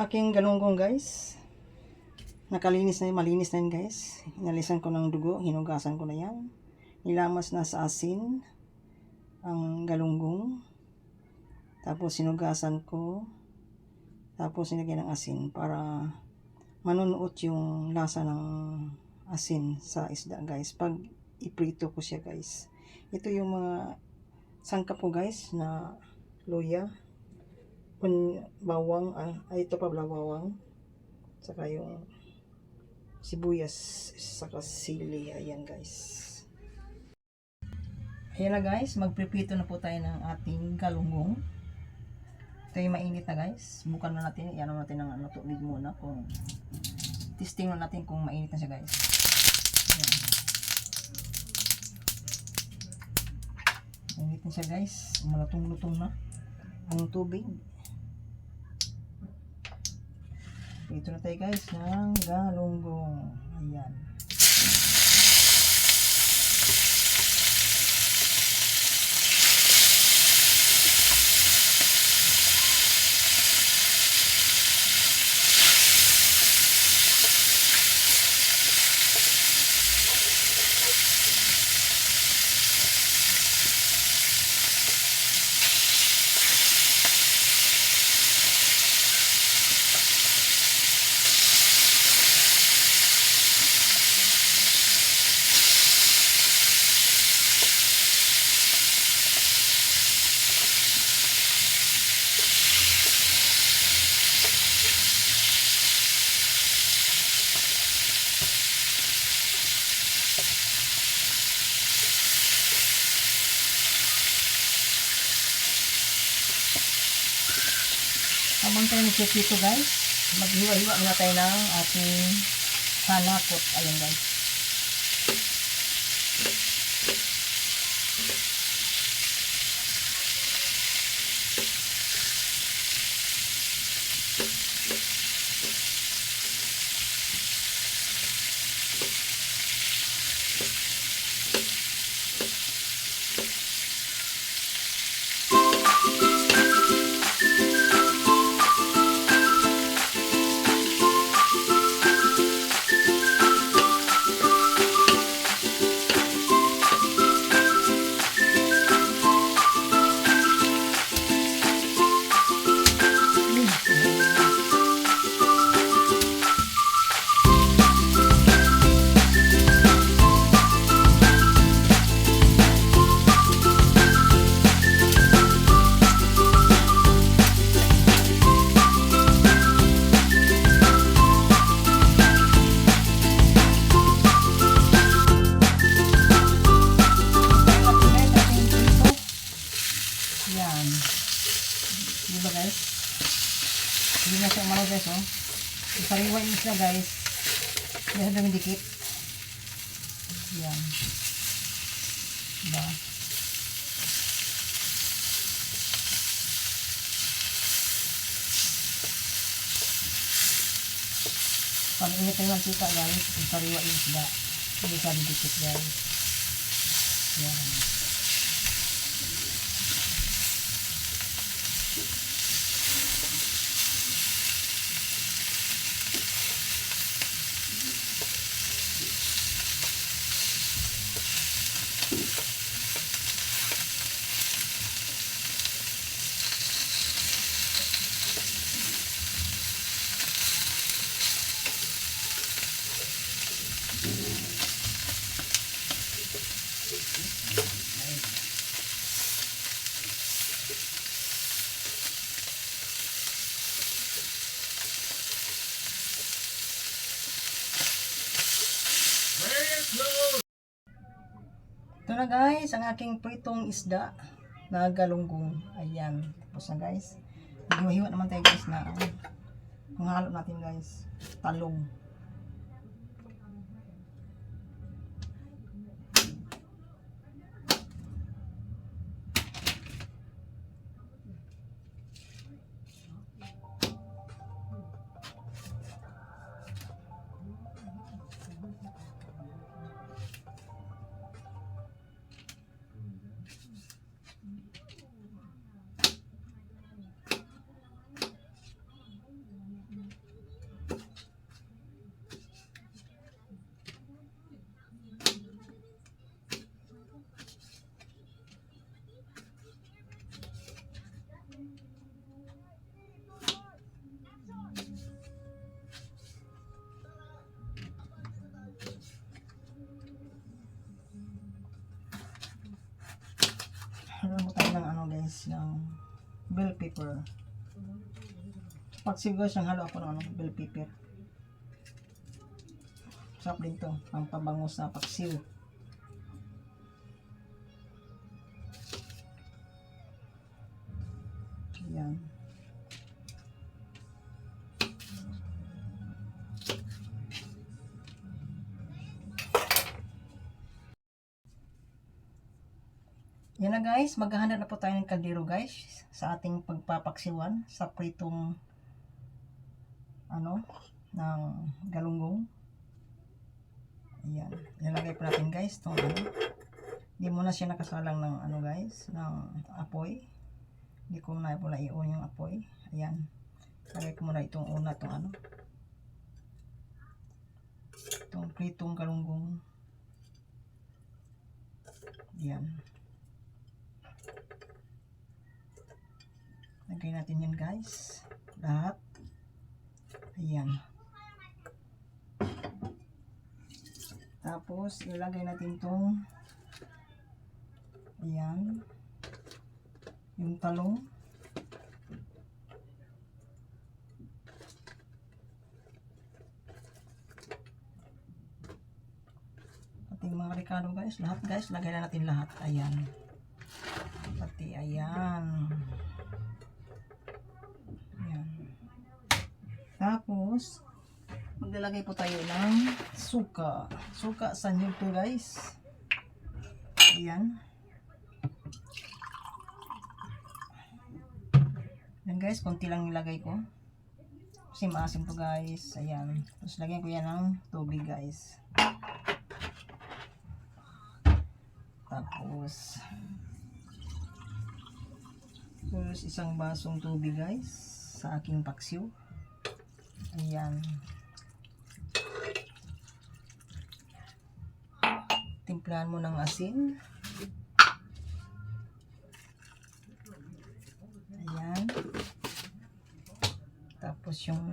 aking galunggong guys. Nakalinis na, malinis na yun guys. Inalisan ko ng dugo, hinugasan ko na yan. Nilamas na sa asin ang galunggong. Tapos sinugasan ko. Tapos nilagyan ng asin para manunuot yung lasa ng asin sa isda guys. Pag iprito ko siya guys. Ito yung mga sangkap ko guys na luya. Bawang, ito pa bawang. Saka yung sibuyas, saka sili. Ayan guys. Ayan na guys, magprepito na po tayo ng ating galunggong. Ito yung mainit na guys. Bukan na natin, iyan natin ng tubig muna kung testing na natin kung mainit na siya guys. Ayan. Mainit na siya guys. Malutong-lutong na ang tubig. Prito na tayo guys ng galunggong. Ayan. Habang tayo nagpipito guys, maghiwa-hiwa muna tayo ng ating hanakot. Ayan guys. Yan. Diba guys? Hindi na siya umano guys, oh. Isariwain mo siya guys. Hindi na dumidikit. Yan. Diba? Pag init tayo ng kita guys, isariwain mo siya. Hindi siya dumidikit guys. Yan. Ito na guys, ang aking pritong isda na galunggong. Ayan. Tapos na guys. Hiwa-hiwa naman tayo guys na ang halo natin guys. Talong. bell pepper. Paksiw guys, ang halo ako ng bell pepper. Sarap din to, ang pabango sa paksiw. Ayan. Yan na guys, maghahanda na po tayo ng kaldero guys sa ating pagpapaksiwan sa pritong ng galunggong. Ayan, nilagay po natin guys itong hindi muna siya nakasalang ng guys, ng apoy. Hindi ko muna po i-on yung apoy. Ayan, lagay ko muna itong una itong itong pritong galunggong. Ayan, lagay natin yan guys, lahat. Ayan. Tapos ilagay natin tong ayan, yung talong. Ating mga ricado guys, lahat guys, lagay na natin lahat. Ayan. Pati ayan. Tapos, maglalagay po tayo ng suka. Suka sa nyug to guys. Ayan. Yan guys, konti lang nilagay ko. Kasi maasim to guys. Ayan. Tapos lagyan ko yan ng tubig guys. Tapos isang basong tubig guys sa aking paksiw. Ayan. Timplahan mo ng asin. Ayan. Tapos yung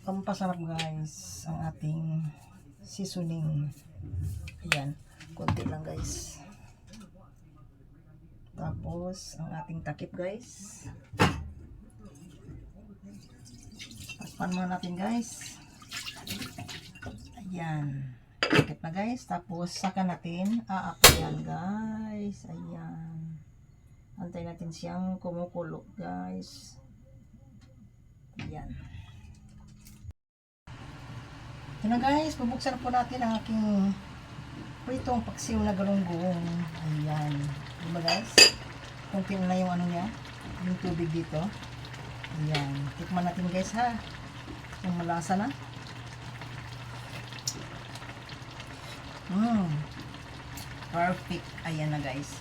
pampasarap guys, ang ating seasoning. Ayan. Konti lang guys. Tapos ang ating takip guys. Takpan muna natin guys. Ayan. Takip na guys. Tapos saka natin aapayan guys. Ayan. Antay natin siyang kumukulo guys. Ayan. Ito na guys. Bubuksan po natin ang aking pritong paksiw na galunggong. Ayan. Diba guys? Kunti na yung niya. Yung tubig dito. Ayan. Tikman natin guys ha. Yung malasa na. Perfect. Ayan na guys.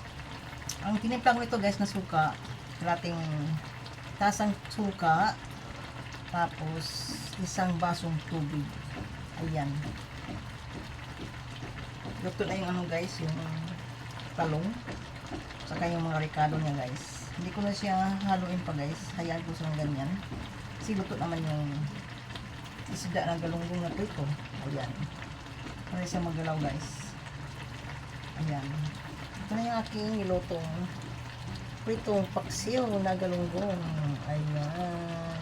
Ang tinimpla ko ito guys na suka. Kalating tasang suka. Tapos isang basong tubig. Ayan. Luto na yung guys, yung talong. Saka yung mga ricado niya guys. Hindi ko na siya haluin pa guys. Hayaan ko siya ng ganyan. Kasi luto naman yung isda ng galunggong na ito. Ayan. Para siya magalaw guys. Ayan. Ito na yung aking nilutong pritong paksiw na galunggong. Ayan.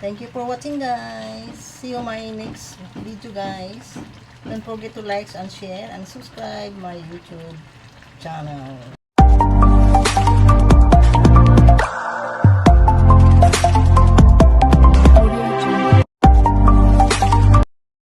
Thank you for watching guys. See you my next video guys. Don't forget to like and share and subscribe my YouTube channel.